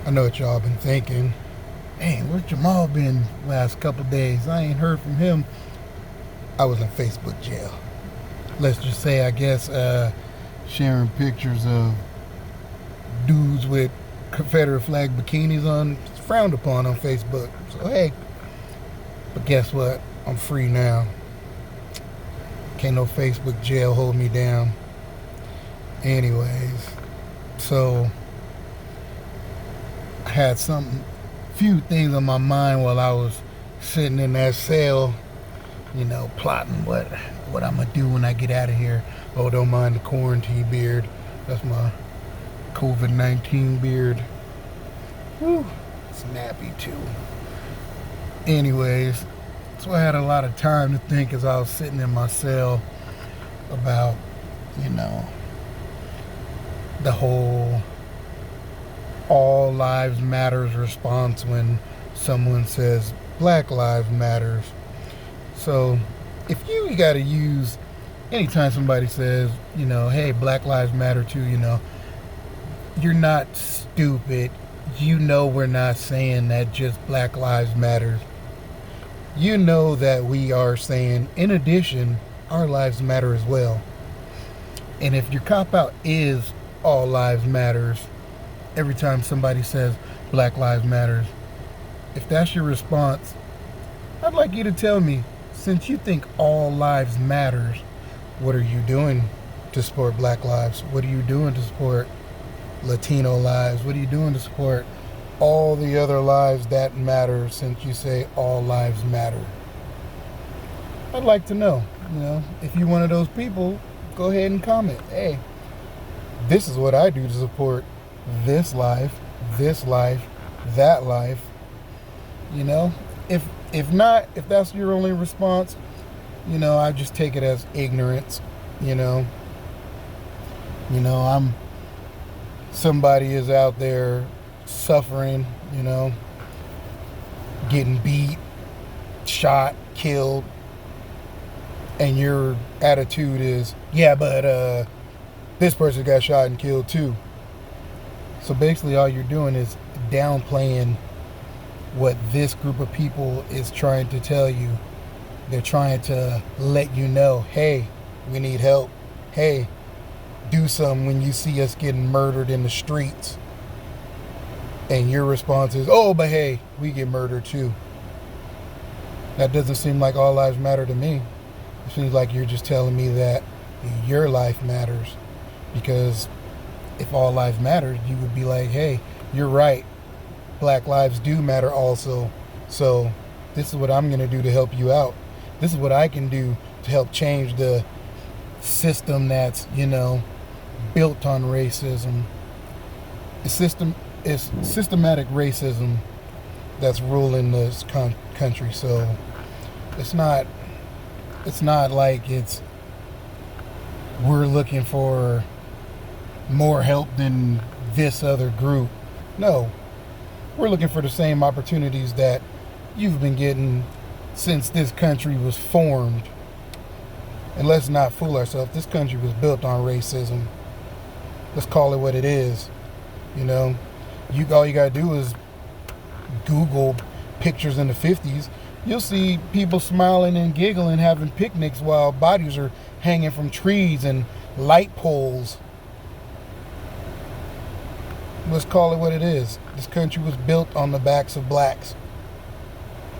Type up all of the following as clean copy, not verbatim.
I know what y'all been thinking. Man, where's Jamal been last couple days? I ain't heard from him. I was in Facebook jail. Let's just say, I guess, sharing pictures of dudes with Confederate flag bikinis on is frowned upon on Facebook. So, hey, but guess what? I'm free now. Can't no Facebook jail hold me down. Anyways, so I had few things on my mind while I was sitting in that cell, plotting what I'm gonna do when I get out of here. Oh, don't mind the quarantine beard. That's my COVID-19 beard. Whew, snappy too. Anyways, so I had a lot of time to think as I was sitting in my cell about, the whole all lives matters response when someone says Black Lives Matters. So if you got to use, anytime somebody says, hey, Black Lives Matter too, you're not stupid. We're not saying that just Black Lives Matters. You know that we are saying, in addition, our lives matter as well. And if your cop out is all lives matters, every time somebody says Black Lives Matters, if that's your response, I'd like you to tell me, since you think all lives matters, what are you doing to support Black lives? What are you doing to support Latino lives? What are you doing to support all the other lives that matter, since you say all lives matter? I'd like to know. If you're one of those people, go ahead and comment. Hey, this is what I do to support this life, that life. If not, if that's your only response, I just take it as ignorance. Somebody is out there suffering, getting beat, shot, killed, and your attitude is, yeah, but this person got shot and killed too. So basically all you're doing is downplaying what this group of people is trying to tell you. They're trying to let you know, hey, we need help. Hey, do something when you see us getting murdered in the streets. And your response is, oh, but hey, we get murdered too. That doesn't seem like all lives matter to me. It seems like you're just telling me that your life matters. Because if all lives mattered, you would be like, hey, you're right. Black lives do matter also. So this is what I'm going to do to help you out. This is what I can do to help change the system that's, built on racism. It's systematic racism that's ruling this country. So it's not like we're looking for more help than this other group. No, we're looking for the same opportunities that you've been getting since this country was formed. And let's not fool ourselves. This country was built on racism. Let's call it what it is. All you gotta do is Google pictures in the 50s. You'll see people smiling and giggling, having picnics while bodies are hanging from trees and light poles. Let's call it what it is. This country was built on the backs of blacks.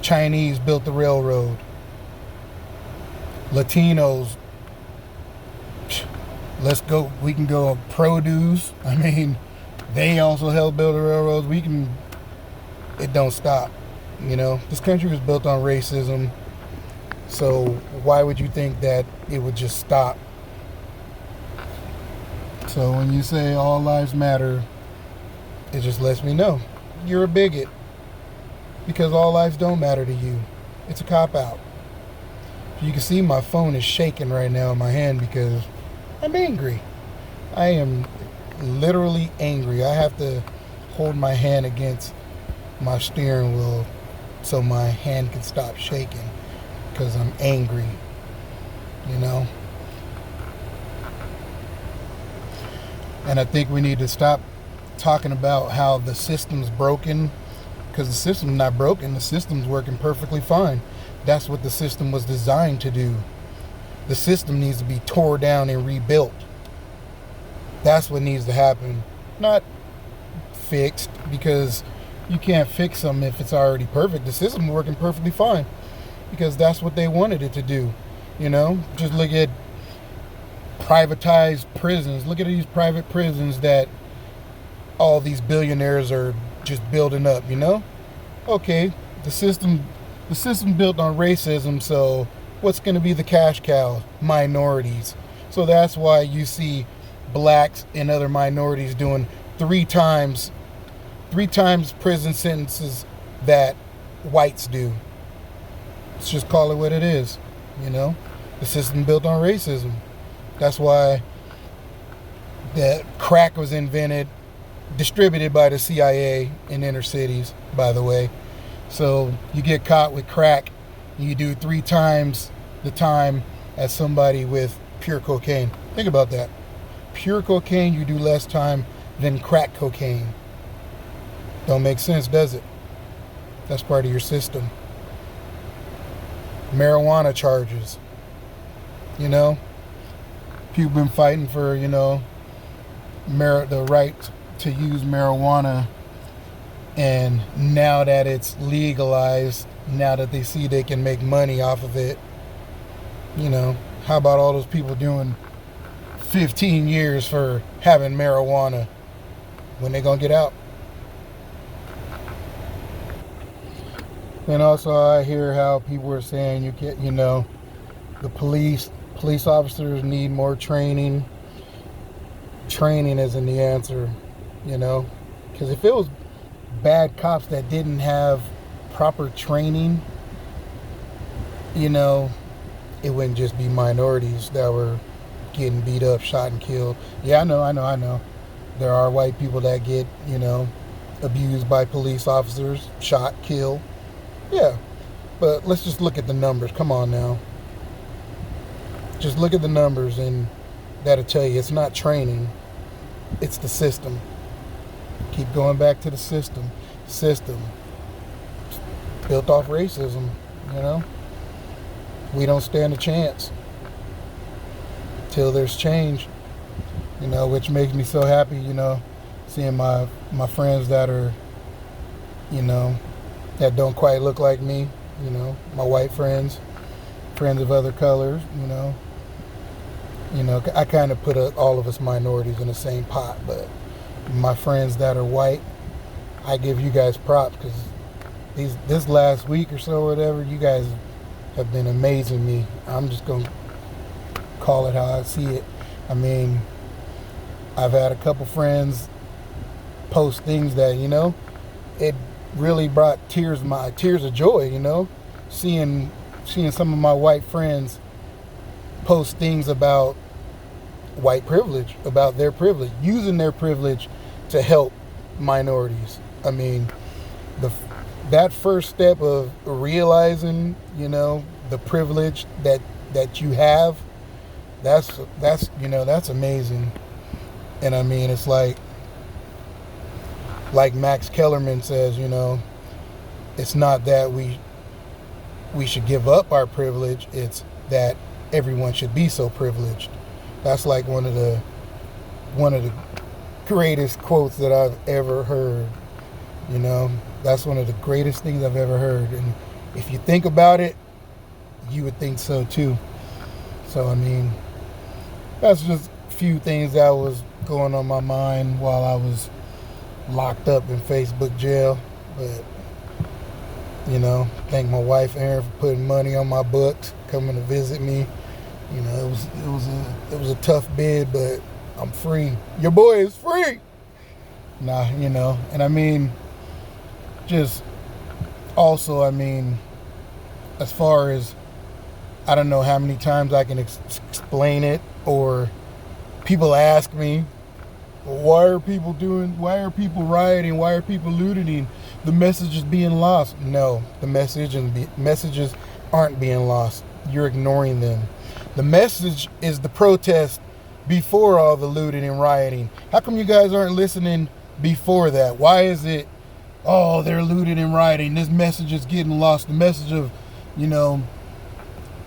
Chinese built the railroad. Latinos, we can go produce. They also helped build the railroads. It don't stop. This country was built on racism. So why would you think that it would just stop? So when you say all lives matter, it just lets me know you're a bigot, because all lives don't matter to you. It's a cop-out. You can see my phone is shaking right now in my hand because I'm angry. I am literally angry. I have to hold my hand against my steering wheel so my hand can stop shaking, because I'm angry. And I think we need to stop talking about how the system's broken, because the system's not broken, the system's working perfectly fine. That's what the system was designed to do. The system needs to be tore down and rebuilt. That's what needs to happen. Not fixed, because you can't fix something if it's already perfect. The system's working perfectly fine because that's what they wanted it to do. Just look at privatized prisons. Look at these private prisons that all these billionaires are just building up. Okay, the system built on racism, so what's going to be the cash cow? Minorities. So that's why you see blacks and other minorities doing three times prison sentences that whites do. Let's just call it what it is. The system built on racism. That's why that crack was invented, distributed by the CIA in inner cities, by the way. So you get caught with crack, you do 3 times the time as somebody with pure cocaine. Think about that. Pure cocaine, you do less time than crack cocaine. Don't make sense, does it? That's part of your system. Marijuana charges. People been fighting for, the right to use marijuana. And now that it's legalized, now that they see they can make money off of it, how about all those people doing 15 years for having marijuana? When they gonna get out? And also I hear how people are saying the police officers need more training. Training isn't the answer, because if it was bad cops that didn't have proper training, it wouldn't just be minorities that were getting beat up, shot, and killed. Yeah, I know. There are white people that get, abused by police officers, shot, killed. Yeah, but let's just look at the numbers. Come on now. Just look at the numbers, and that'll tell you it's not training, it's the system. Keep going back to the system. System built off racism, We don't stand a chance till there's change, which makes me so happy, seeing my friends that are, that don't quite look like me, my white friends of other colors, I kind of put all of us minorities in the same pot, but my friends that are white, I give you guys props, because this last week or so, or whatever, you guys have been amazing me. I'm just going to call it how I see it. I mean, I've had a couple friends post things that, it really brought tears of joy, seeing some of my white friends post things about white privilege, about their privilege, using their privilege to help minorities. I mean, that first step of realizing, the privilege that you have, that's amazing. And I mean, it's like Max Kellerman says, it's not that we should give up our privilege, it's that everyone should be so privileged. That's like one of the greatest quotes that I've ever heard. That's one of the greatest things I've ever heard. And if you think about it, you would think so too. So, I mean, that's just a few things that was going on my mind while I was locked up in Facebook jail. But, thank my wife Erin for putting money on my books, coming to visit me. It was a tough bid, but I'm free. Your boy is free. Nah, and I mean, just also, I mean, as far as, I don't know how many times I can explain it, or people ask me, why are people rioting? Why are people looting? The message is being lost. No, the messages aren't being lost. You're ignoring them. The message is the protest before all the looting and rioting. How come you guys aren't listening before that? Why is it, oh, they're looting and rioting, this message is getting lost, the message of, you know,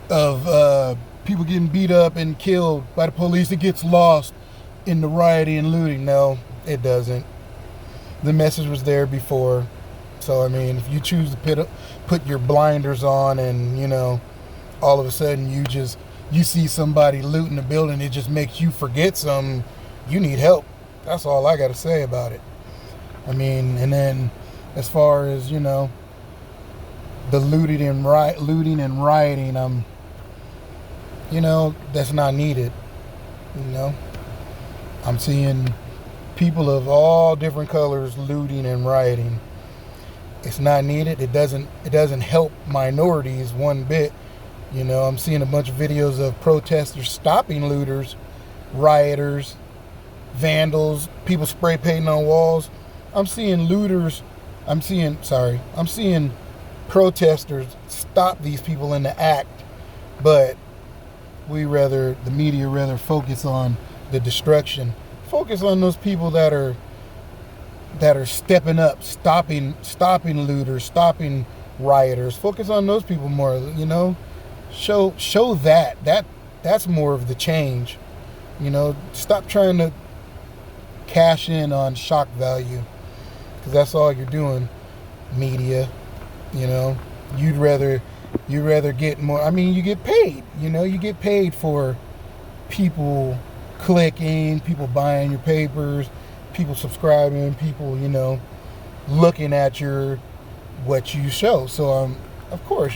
of people getting beat up and killed by the police, it gets lost in the rioting and looting? No, it doesn't. The message was there before. So, I mean, if you choose to put your blinders on and, you know, all of a sudden you see somebody looting a building, it just makes you forget something, you need help. That's all I got to say about it. I mean, and then as far as, you know, the looting and rioting, you know, that's not needed. You know, I'm seeing people of all different colors looting and rioting. It's not needed. It doesn't help minorities one bit. You know, I'm seeing a bunch of videos of protesters stopping looters, rioters, vandals, people spray painting on walls. I'm seeing protesters stop these people in the act, but the media rather focus on the destruction. Focus on those people that are stepping up, stopping looters, stopping rioters. Focus on those people more, you know. Show that's more of the change. You know, stop trying to cash in on shock value, because that's all you're doing, media. You know, you'd rather get more. I mean, you get paid. You know, you get paid for people clicking, people buying your papers, people subscribing, people, you know, looking at what you show. So of course,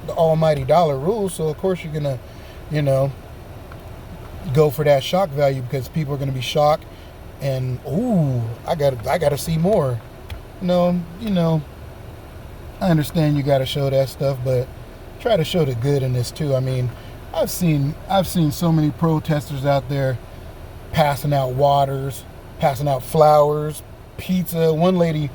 the almighty dollar rules. So of course you're gonna, you know, go for that shock value, because people are gonna be shocked and, ooh, I gotta see more. You know, I understand you gotta show that stuff, but try to show the good in this too. I mean, I've seen so many protesters out there passing out waters, passing out flowers, pizza. One lady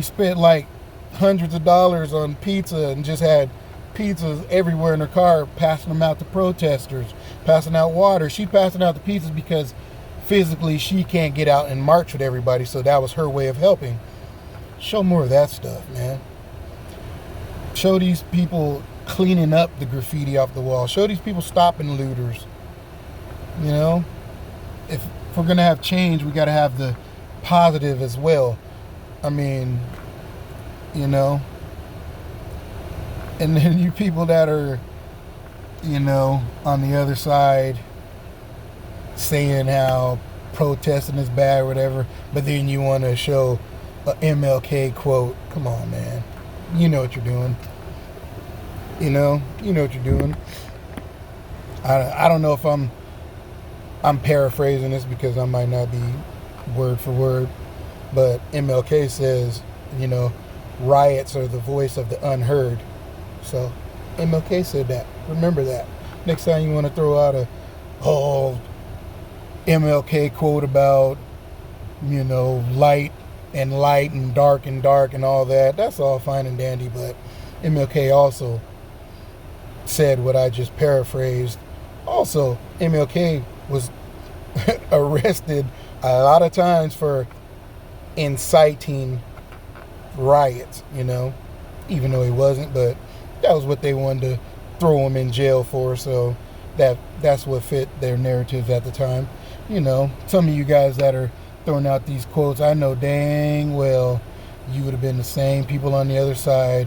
spent like hundreds of dollars on pizza and just had pizzas everywhere in her car, passing them out to protesters, passing out water. She passing out the pizzas because physically she can't get out and march with everybody, so that was her way of helping. Show more of that stuff, man. Show these people cleaning up the graffiti off the wall. Show these people stopping looters. You know, if we're gonna have change, we gotta have the positive as well. I mean, you know, and then you people that are, you know, on the other side saying how protesting is bad or whatever, but then you want to show a MLK quote. Come on, man. You know what you're doing. You know what you're doing. I don't know if I'm paraphrasing this, because I might not be word for word, but MLK says, you know, riots are the voice of the unheard. So MLK said that. Remember that. Next time you want to throw out a MLK quote about, you know, light and dark and all that, that's all fine and dandy, but MLK also said what I just paraphrased. Also, MLK was arrested a lot of times for inciting riots, you know, even though he wasn't, but that was what they wanted to throw him in jail for, so that's what fit their narratives at the time. You know, some of you guys that are throwing out these quotes, I know dang well you would have been the same people on the other side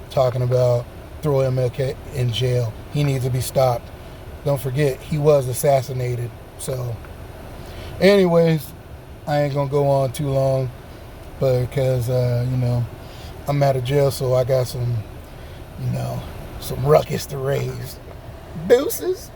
talking about throw MLK in jail. He needs to be stopped. Don't forget, he was assassinated. So, anyways, I ain't gonna go on too long, but because you know, I'm out of jail, so I got some ruckus to raise. Deuces.